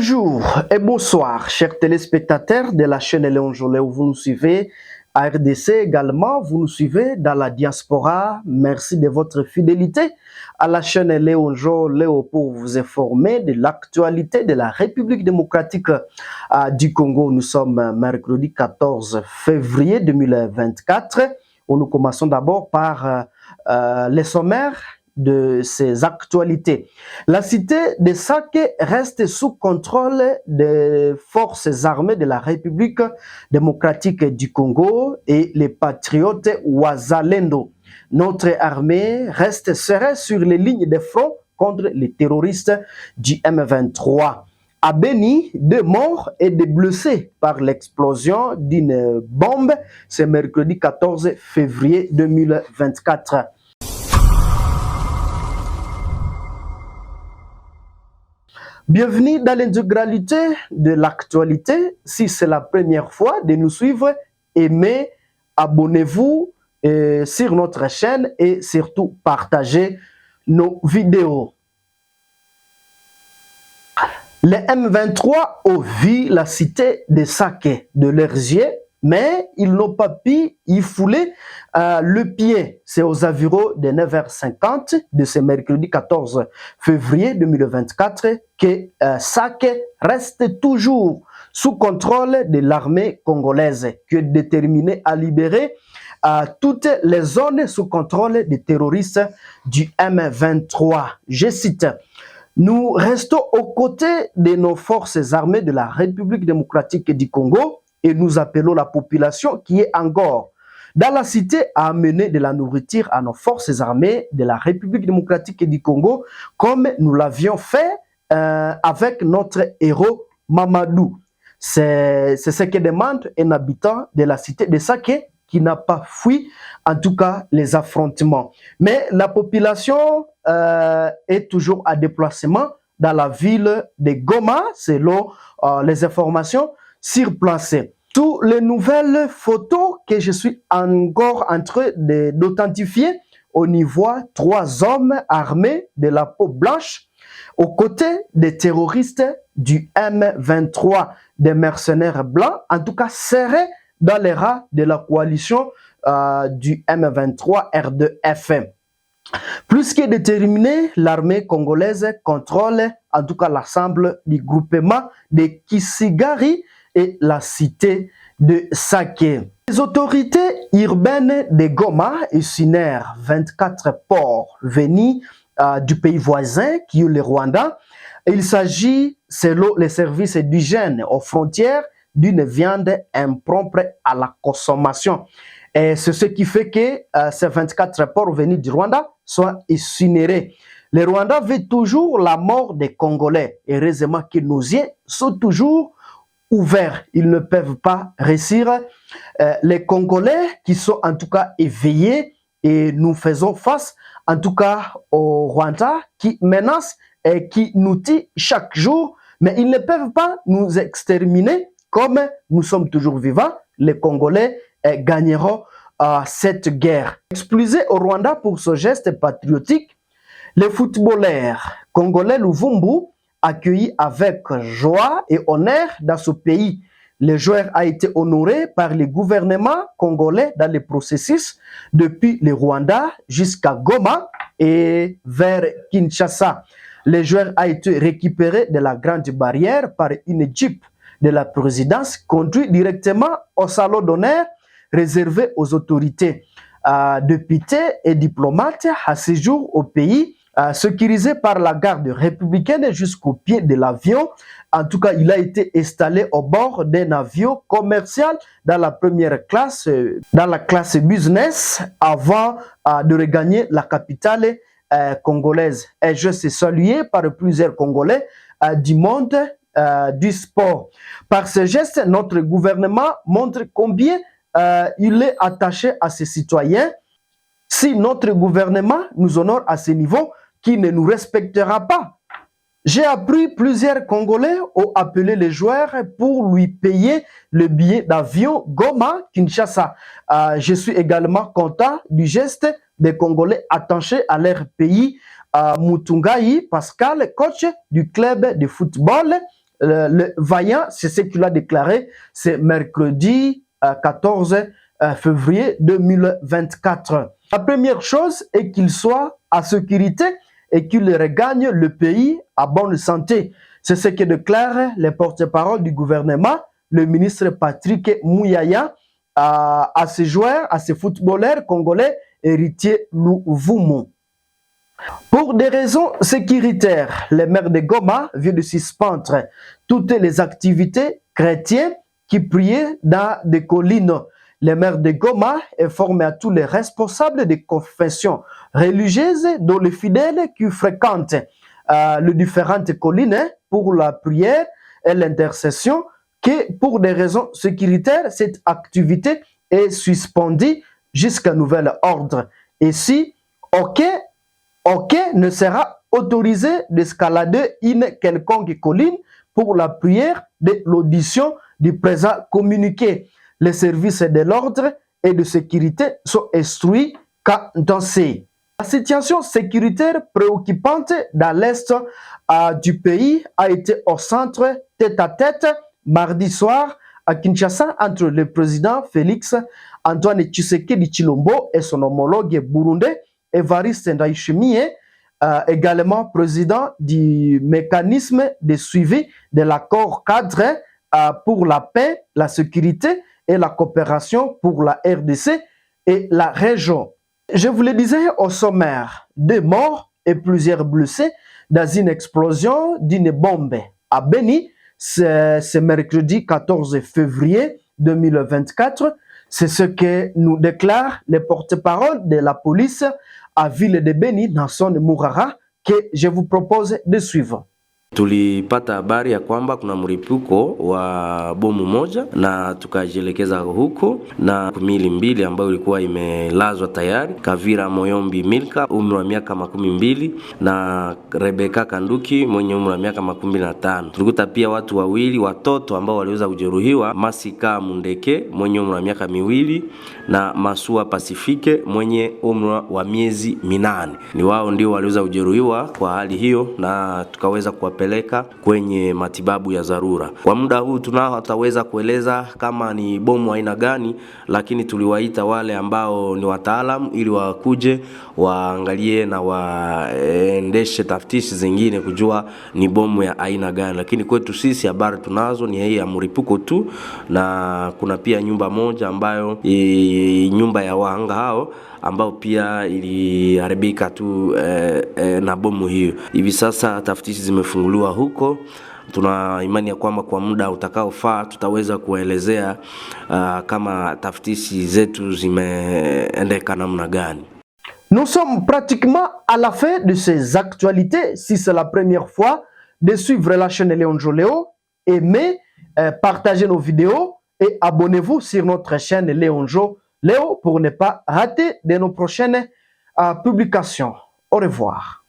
Bonjour et bonsoir, chers téléspectateurs de la chaîne Léon Jolet où vous nous suivez, à RDC également, vous nous suivez dans la diaspora. Merci de votre fidélité à la chaîne Léon Jolet pour vous informer de l'actualité de la République démocratique du Congo. Nous sommes mercredi 14 février 2024 où nous commençons d'abord par les sommaires de ces actualités. La cité de Sake reste sous contrôle des forces armées de la République démocratique du Congo et les patriotes Wazalendo. Notre armée reste serrée sur les lignes de front contre les terroristes du M23. À Beni, 2 morts et 2 blessés par l'explosion d'une bombe ce mercredi 14 février 2024. Bienvenue dans l'intégralité de l'actualité. Si c'est la première fois de nous suivre, aimez, abonnez-vous sur notre chaîne et surtout partagez nos vidéos. Les M23 ont vu la cité de Sake de leurs yeux, mais ils n'ont pas pu y fouler le pied. C'est aux environs de 9h50 de ce mercredi 14 février 2024 que Sake reste toujours sous contrôle de l'armée congolaise, qui est déterminée à libérer toutes les zones sous contrôle des terroristes du M23. Je cite: nous restons aux côtés de nos forces armées de la République démocratique du Congo et nous appelons la population qui est encore dans la cité à amener de la nourriture à nos forces armées de la République démocratique du Congo, comme nous l'avions fait avec notre héros Mamadou. C'est ce que demande un habitant de la cité de Sake qui n'a pas fui, en tout cas, les affrontements. Mais la population est toujours à déplacement dans la ville de Goma, selon les informations surplacées. Toutes les nouvelles photos que je suis encore en train d'authentifier, on y voit 3 hommes armés de la peau blanche aux côtés des terroristes du M23, des mercenaires blancs, en tout cas serrés dans les rangs de la coalition du M23 R2F. Plus que déterminé, l'armée congolaise contrôle en tout cas l'ensemble du groupement de Kisigari et la cité de Sake. Les autorités urbaines de Goma incinèrent 24 porcs venus du pays voisin qui est le Rwanda. Il s'agit, selon les services d'hygiène aux frontières, d'une viande impropre à la consommation. Et c'est ce qui fait que ces 24 porcs venus du Rwanda soient incinérés. Le Rwanda veut toujours la mort des Congolais. Heureusement que nos yeux sont toujours ouverts. Ils ne peuvent pas réussir. Les Congolais qui sont en tout cas éveillés, et nous faisons face en tout cas au Rwanda qui menace et qui nous tue chaque jour, mais ils ne peuvent pas nous exterminer. Comme nous sommes toujours vivants, les Congolais gagneront cette guerre. Exclusé au Rwanda pour ce geste patriotique, le footballeur congolais Luvumbu, accueilli avec joie et honneur dans ce pays. Le joueur a été honoré par le gouvernement congolais dans le processus depuis le Rwanda jusqu'à Goma et vers Kinshasa. Le joueur a été récupéré de la Grande Barrière par une jeep de la présidence, conduit directement au salon d'honneur réservé aux autorités, députés et diplomates à séjour au pays, sécurisé par la garde républicaine jusqu'au pied de l'avion. En tout cas, il a été installé au bord d'un avion commercial dans la première classe, dans la classe business, avant de regagner la capitale congolaise. Et je suis salué par plusieurs Congolais du monde du sport. Par ce geste, notre gouvernement montre combien il est attaché à ses citoyens. Si notre gouvernement nous honore à ce niveau, qui ne nous respectera pas? J'ai appris plusieurs Congolais ont appelé les joueurs pour lui payer le billet d'avion Goma-Kinshasa. Je suis également content du geste des Congolais attachés à leur pays. Mutungai Pascal, coach du club de football le vaillant, c'est ce qu'il a déclaré, c'est mercredi 14 février 2024. La première chose est qu'il soit en sécurité et qu'il regagne le pays à bonne santé. C'est ce que déclare le porte-parole du gouvernement, le ministre Patrick Muyaya, à ces joueurs, à ces footballeurs congolais héritiers Luvumu. Pour des raisons sécuritaires, le maire de Goma vient de suspendre toutes les activités chrétiennes qui priaient dans des collines. Le maire de Goma informe à tous les responsables des confessions religieuses dont les fidèles qui fréquentent les différentes collines pour la prière et l'intercession que pour des raisons sécuritaires, cette activité est suspendue jusqu'à nouvel ordre. Et si aucun ne sera autorisé d'escalader une quelconque colline pour la prière de l'audition du présent communiqué. Les services de l'ordre et de sécurité sont instruits quant c'est. La situation sécuritaire préoccupante dans l'est du pays a été au centre tête-à-tête mardi soir à Kinshasa entre le président Félix Antoine Tshisekedi Tshilombo et son homologue burundais Evariste Ndayishimiye, également président du mécanisme de suivi de l'accord cadre pour la paix, la sécurité et la coopération pour la RDC et la région. Je vous le disais au sommaire, 2 morts et plusieurs blessés dans une explosion d'une bombe à Beni, ce mercredi 14 février 2024. C'est ce que nous déclare le porte-parole de la police à ville de Beni, Nason Mourara, que je vous propose de suivre. Tulipata habari ya kwamba kuna mlipuko wa bomu moja na tukajielekeza huko na mili mbili ambayo ilikuwa imelazwa tayari. Kavira Moyombi Milka umri wa miaka 12 na Rebeka Kanduki mwenye umri wa miaka 15. Tulikuta pia watu wawili watoto ambao waliweza kujeruhiwa, Masika Mundeke mwenye umri wa miaka 2 na Masua Pasifike mwenye umri wa miezi 8. Ni wao ndio waliweza kujeruhiwa kwa hali hiyo na tukaweza kuwapeleka kwenye matibabu ya dharura. Kwa muda huu tunao hataweza kueleza kama ni bomu aina gani, lakini tuliwaita wale ambao ni wataalamu ili wakuje waangalie na waendeshe tafiti zingine kujua ni bomu ya aina gani. Lakini kwetu sisi habari tunazo ni hii ya mlipuko tu, na kuna pia nyumba moja ambayo nyumba ya wahanga hao ambao pia iliharibika tu na bomu hiyo. Hivi sasa tafiti zimefunguliwa huko. Tuna imani ya kwamba kwa muda utakaofaa tutaweza kuelezea kama tafiti zetu zimeendeka namna gani. Nous sommes pratiquement à la fin de ces actualités. Si c'est la première fois de suivre la chaîne Léon Joléo, aimez, partagez nos vidéos et abonnez-vous sur notre chaîne Léon Joléo pour ne pas rater de nos prochaines publications. Au revoir.